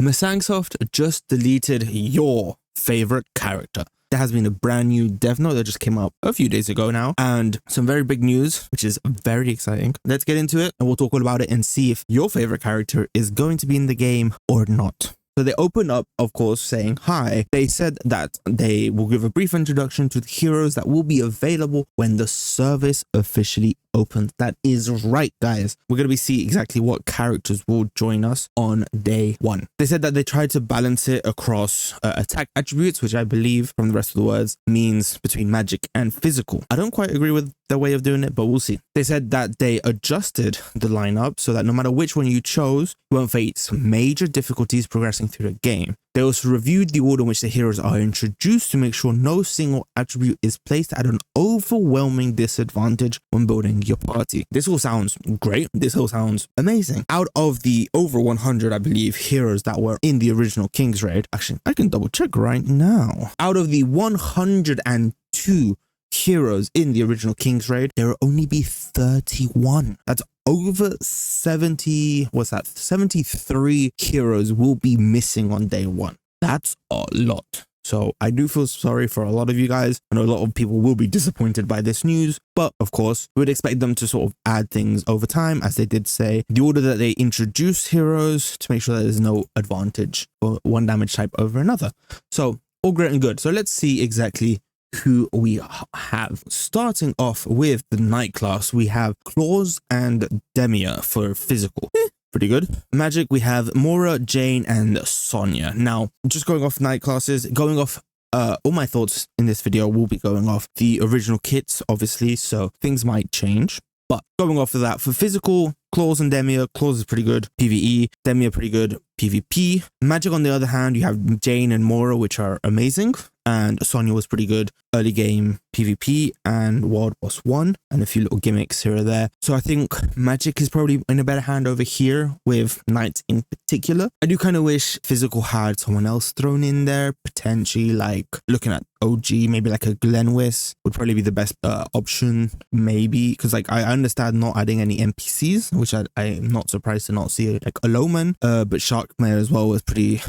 Microsoft just deleted your favorite character. There has been a brand new dev note that just came out a few days ago now, and some very big news, which is very exciting. Let's get into it and we'll talk all about it and see if your favorite character is going to be in the game or not. So they opened up, of course, saying hi. They said that they will give a brief introduction to the heroes that will be available when the service officially opens. That is right, guys. We're going to be seeing exactly what characters will join us on day one. They said that they tried to balance it across attack attributes, which I believe from the rest of the words means between magic and physical. I don't quite agree with their way of doing it, but we'll see. They said that they adjusted the lineup so that no matter which one you chose, you won't face major difficulties progressing through the game. They also reviewed the order in which the heroes are introduced to make sure no single attribute is placed at an overwhelming disadvantage when building your party. This all sounds great. This all sounds amazing. Out of the over 100, I believe, heroes that were in the original King's Raid, actually, I can double check right now. Out of the 102 heroes in the original King's Raid, there will only be 31. That's over 73 heroes will be missing on day one. That's a lot. So I do feel sorry for a lot of you guys. I know a lot of people will be disappointed by this news, but of course, we would expect them to sort of add things over time, as they did say, the order that they introduce heroes to make sure that there's no advantage for one damage type over another. So all great and good. So let's see exactly who we have. Starting off with the Knight class, we have Claus and Demia for physical. Pretty good. Magic, we have Mora, Jane, and Sonya. Now, just going off Knight classes, going off all my thoughts in this video will be going off the original kits, obviously, so things might change. But going off of that, for physical, Claus and Demia, Claus is pretty good. PvE, Demia pretty good. PvP. Magic, on the other hand, you have Jane and Mora, which are amazing. And Sonya was pretty good early game PvP and World Boss 1 and a few little gimmicks here or there. So I think Magic is probably in a better hand over here with Knights in particular. I do kind of wish physical had someone else thrown in there, potentially like looking at OG, maybe like a Glenwis would probably be the best option, maybe, because like I understand not adding any NPCs, which I'm not surprised to not see like a Lowman, but Sharkmare as well was pretty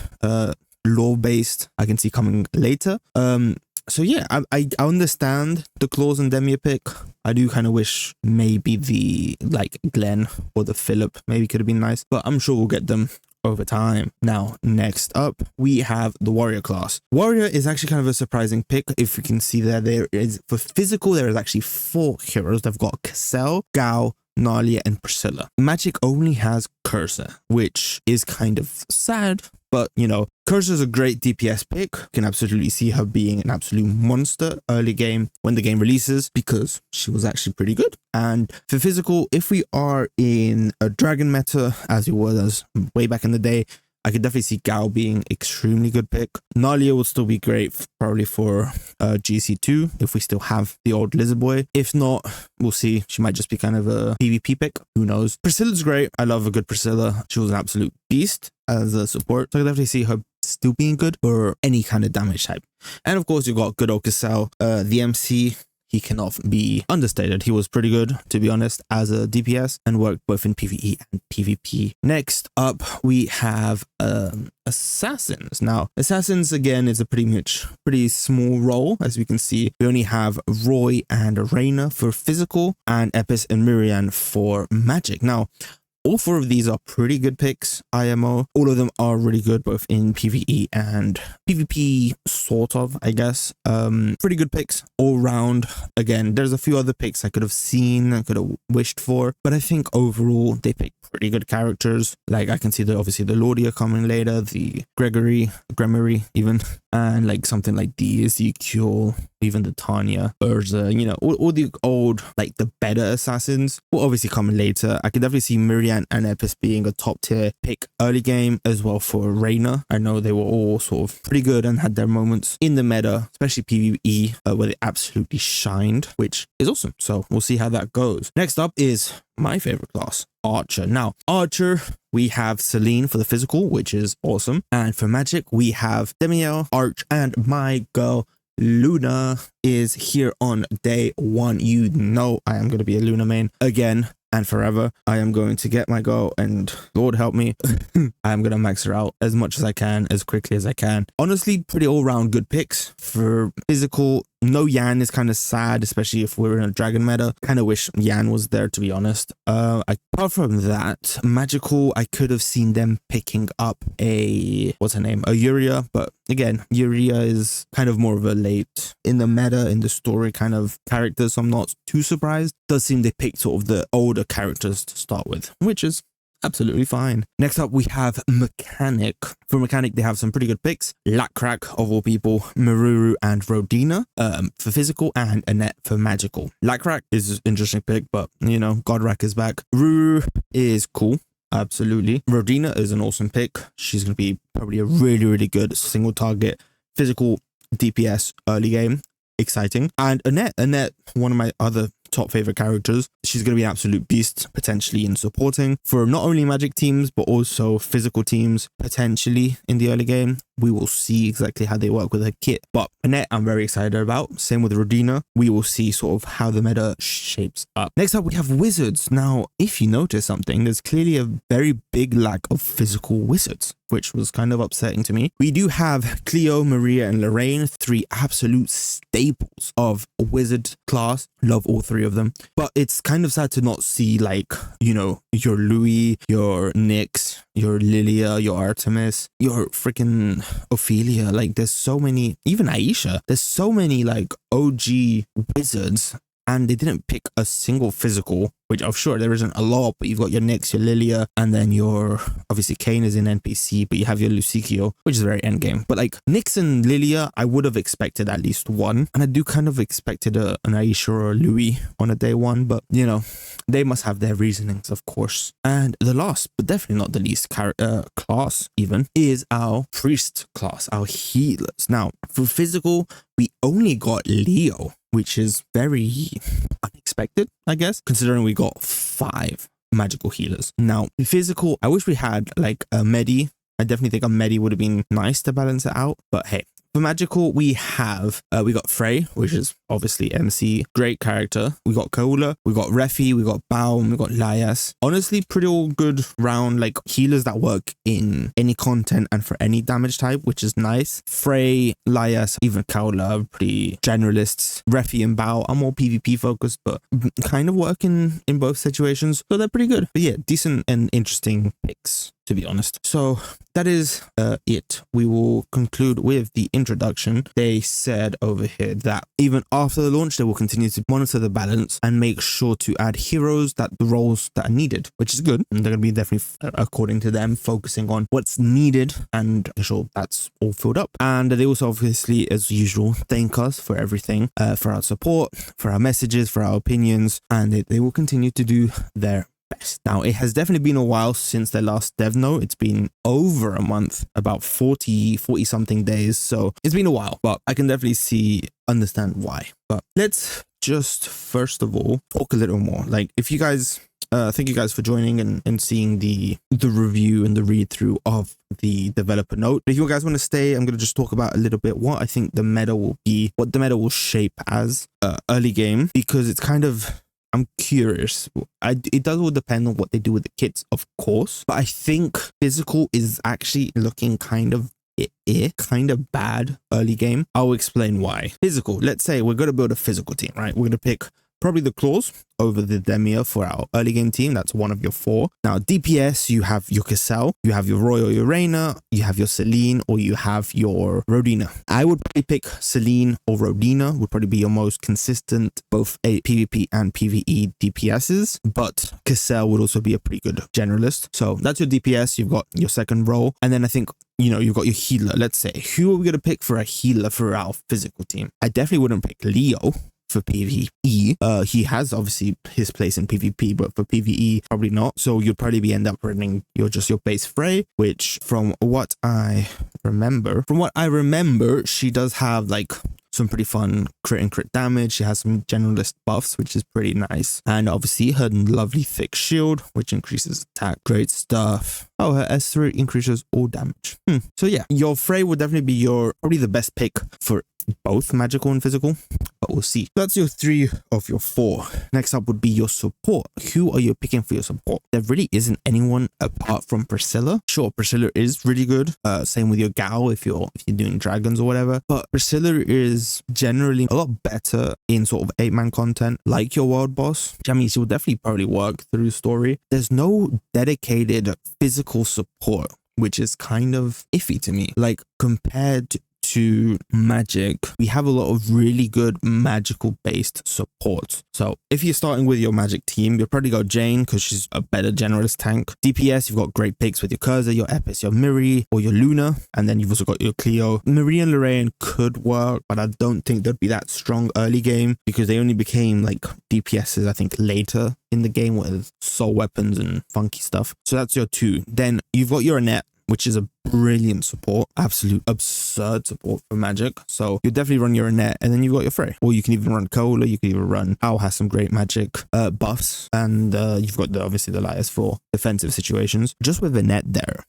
lore based. I can see coming later. So yeah, I understand the Claus and Demia pick. I do kind of wish maybe the like Glenn or the Philip maybe could have been nice, but I'm sure we'll get them over time. Now, next up, we have the Warrior class. Warrior is actually kind of a surprising pick. If you can see there is, for physical, there is actually 4 heroes. They've got Cassell, Gao, Nalia, and Priscilla. Magic only has Cursor, which is kind of sad, but you know, Cursor is a great DPS pick. You can absolutely see her being an absolute monster early game when the game releases, because she was actually pretty good. And for physical, if we are in a dragon meta, as it was way back in the day, I could definitely see Gao being extremely good pick. Nalia will still be great probably for GC2 if we still have the old lizard boy. If not, we'll see. She might just be kind of a PvP pick. Who knows? Priscilla's great. I love a good Priscilla. She was an absolute beast as a support. So I could definitely see her still being good for any kind of damage type. And of course, you've got good old Cassell, the MC. He cannot be understated. He was pretty good, to be honest, as a DPS and worked both in PvE and PvP. Next up, we have Assassins. Now, Assassins, again, is a pretty small role. As we can see, we only have Roy and Reyna for physical and Epis and Miriam for magic. Now, all 4 of these are pretty good picks, IMO. All of them are really good, both in PvE and PvP, sort of, I guess. Pretty good picks all round. Again, there's a few other picks I could have seen, I could have wished for, but I think overall they pick pretty good characters. Like I can see that obviously the Lordia coming later, the Gremory even, and like something like the Ezekiel, even the Tanya, Urza, you know, all the old, like the better assassins will obviously come later. I could definitely see Miriam and Epis being a top tier pick early game as well for Reyna. I know they were all sort of pretty good and had their moments in the meta, especially PvE, where they absolutely shined, which is awesome. So we'll see how that goes. Next up is my favorite class, Archer. Now, Archer, we have Celine for the physical, which is awesome. And for magic, we have Demiel, Arch, and my girl, Luna is here on day one. You know I am going to be a Luna main again. and forever. I am going to get my girl, and Lord help me, I am going to max her out as much as I can, as quickly as I can. Honestly, pretty all-round good picks. For physical, no Yan is kind of sad, especially if we're in a dragon meta. Kind of wish Yan was there, to be honest. Apart from that, magical, I could have seen them picking up a, what's her name, a Yuria, but again, Yuria is kind of more of a late in the meta, in the story kind of character, so I'm not too surprised. Does seem they picked sort of the older characters to start with, which is absolutely fine. Next up, we have Mechanic. For Mechanic, they have some pretty good picks. Lakrak, of all people, Maruru and Rodina for physical, and Annette for magical. Lakrak is an interesting pick, but, you know, Godrak is back. Ruru is cool. Absolutely. Rodina is an awesome pick. She's going to be probably a really, really good single target physical DPS early game. Exciting. And Annette, one of my other top favorite characters. She's going to be an absolute beast, potentially in supporting for not only magic teams, but also physical teams, potentially in the early game. We will see exactly how they work with her kit. But Annette, I'm very excited about. Same with Rodina. We will see sort of how the meta shapes up. Next up, we have Wizards. Now, if you notice something, there's clearly a very big lack of physical wizards, which was kind of upsetting to me. We do have Cleo, Maria, and Lorraine, 3 absolute staples of wizard class. Love all 3 of them. But it's kind of sad to not see, like, you know, your Louis, your Nyx, your Lilia, your Artemis, your freaking Ophelia. Like, there's so many, even Aisha, there's so many like OG wizards, and they didn't pick a single physical, which I'm sure there isn't a lot, but you've got your Nyx, your Lilia, and then your, obviously Kane is in NPC, but you have your Lucicio, which is very endgame. But like Nyx and Lilia, I would have expected at least one, and I do kind of expected an Aisha or a Louis on a day 1, but you know, they must have their reasonings, of course. And the last, but definitely not the least class even, is our priest class, our healers. Now, for physical, we only got Leo, which is very unexpected, I guess, considering we got 5 magical healers. Now, in physical, I wish we had like a Medi. I definitely think a Medi would have been nice to balance it out, but hey. For magical, we have, we got Frey, which is obviously MC, great character. We got Kaula, we got Refi, we got Baum, we got Lias. Honestly, pretty all good round, like healers that work in any content and for any damage type, which is nice. Frey, Lias, even Kaula are pretty generalists. Refi and Bao are more PvP focused, but kind of work in both situations. So they're pretty good. But yeah, decent and interesting picks, to be honest. So that is it. We will conclude with the introduction. They said over here that even after the launch, they will continue to monitor the balance and make sure to add heroes that the roles that are needed, which is good. And they're going to be definitely, according to them, focusing on what's needed and make sure that's all filled up. And they also obviously, as usual, thank us for everything, for our support, for our messages, for our opinions, and they will continue to do their best. Now, it has definitely been a while since their last dev note. It's been over a month, about 40 something days. So it's been a while, but I can definitely understand why. But let's just first of all talk a little more. Like, if you guys, thank you guys for joining and seeing the review and the read through of the developer note. If you guys want to stay, I'm going to just talk about a little bit what I think the meta will be, what the meta will shape as early game, because it's kind of, I'm curious. It does all depend on what they do with the kits, of course, but I think physical is actually looking kind of bad early game. I'll explain why. Physical, let's say we're going to build a physical team, right? We're going to pick probably the Claws over the Demir for our early game team. That's one of your 4. Now, DPS, you have your Cassell, you have your Royal Urena, you have your Celine, or you have your Rodina. I would probably pick Celine or Rodina, would probably be your most consistent, both PvP and PvE DPSs, but Cassell would also be a pretty good generalist. So that's your DPS, you've got your second role, and then I think, you know, you've got your healer. Let's say, who are we going to pick for a healer for our physical team? I definitely wouldn't pick Leo for PvE. He has obviously his place in PvP, but for PvE, probably not. So you'd probably end up running your base Frey, which from what I remember, she does have like some pretty fun crit and crit damage. She has some generalist buffs, which is pretty nice. And obviously her lovely thick shield, which increases attack. Great stuff. Oh, her S3 increases all damage. So yeah, your Frey would definitely be probably the best pick for both magical and physical. but we'll see. That's your 3 of your 4. Next up would be your support. Who are you picking for your support? There really isn't anyone apart from Priscilla. Sure, Priscilla is really good. Same with your Gal if you're doing dragons or whatever. But Priscilla is generally a lot better in sort of 8-man content, like your world boss. I mean, she will definitely probably work through story. There's no dedicated physical support, which is kind of iffy to me. Like, compared to magic, we have a lot of really good magical based support. So if you're starting with your magic team, you'll probably go Jane because she's a better generalist tank. DPS, you've got great picks with your Curza, your Epis, your Miri, or your Luna, and then you've also got your Cleo. Marie and Lorraine could work, but I don't think they'd be that strong early game because they only became like DPSs I think later in the game with soul weapons and funky stuff. So that's your 2. Then you've got your Annette, which is a brilliant support, absolute absurd support for magic. So you definitely run your Annette, and then you've got your Frey, or you can even run Cola. You can even run Al, has some great magic buffs, and you've got obviously the Lias for defensive situations. Just with Annette there,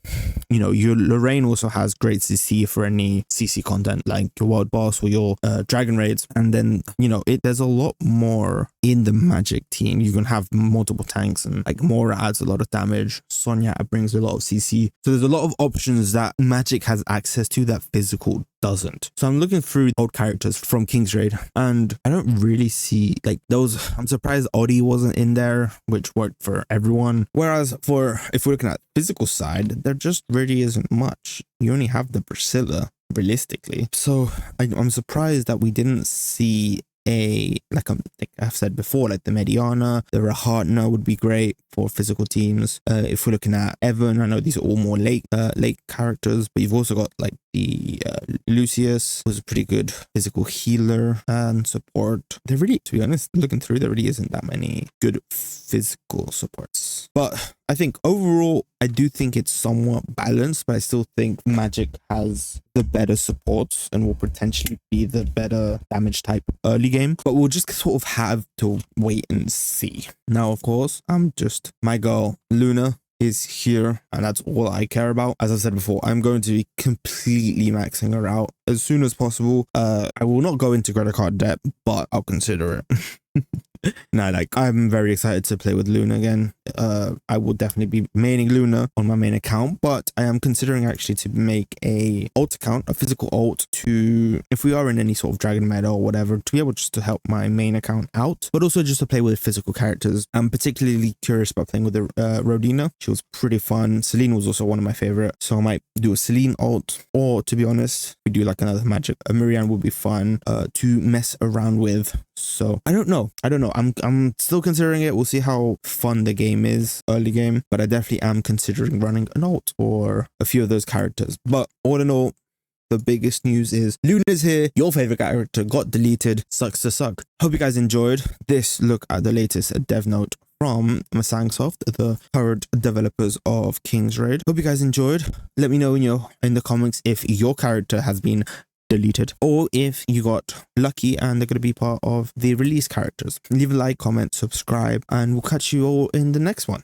you know, your Lorraine also has great CC for any CC content like your world boss or your dragon raids, and then you know there's a lot more in the magic team. You can have multiple tanks, and like Mora adds a lot of damage. Sonya brings a lot of CC, so there's a lot of options that magic has access to that physical doesn't. So I'm looking through old characters from King's Raid, and I don't really see like those. I'm surprised Odie wasn't in there, which worked for everyone. Whereas if we're looking at physical side, there just really isn't much. You only have the Priscilla realistically. So I'm surprised that we didn't see like I've said before, like the Mediana, the Rahatna would be great for physical teams. If we're looking at Evan, I know these are all more late characters, but you've also got like the Lucius, who's a pretty good physical healer and support. There really, to be honest, looking through, there really isn't that many good physical supports. But I think overall, I do think it's somewhat balanced, but I still think Magic has the better supports and will potentially be the better damage type early game. But we'll just sort of have to wait and see. Now, of course, my girl Luna is here, and that's all I care about. As I said before, I'm going to be completely maxing her out as soon as possible. I will not go into credit card debt, but I'll consider it. No, like I'm very excited to play with Luna again. I will definitely be maining Luna on my main account, but I am considering actually to make a alt account, a physical alt, to if we are in any sort of dragon meta or whatever, to be able just to help my main account out, but also just to play with physical characters. I'm particularly curious about playing with the Rodina. She was pretty fun. Celine was also one of my favorite, so I might do a Celine alt, or to be honest, we do like another magic. A Miriam would be fun to mess around with. So I don't know. I'm still considering it. We'll see how fun the game is early game, but I definitely am considering running an alt or a few of those characters. But all in all, the biggest news is Luna's here. Your favorite character got deleted. Sucks to suck. Hope you guys enjoyed this look at the latest dev note from Masangsoft, the current developers of King's Raid. Hope you guys enjoyed. Let me know in the comments if your character has been deleted or if you got lucky and they're going to be part of the release characters. Leave a like, comment, subscribe, and we'll catch you all in the next one.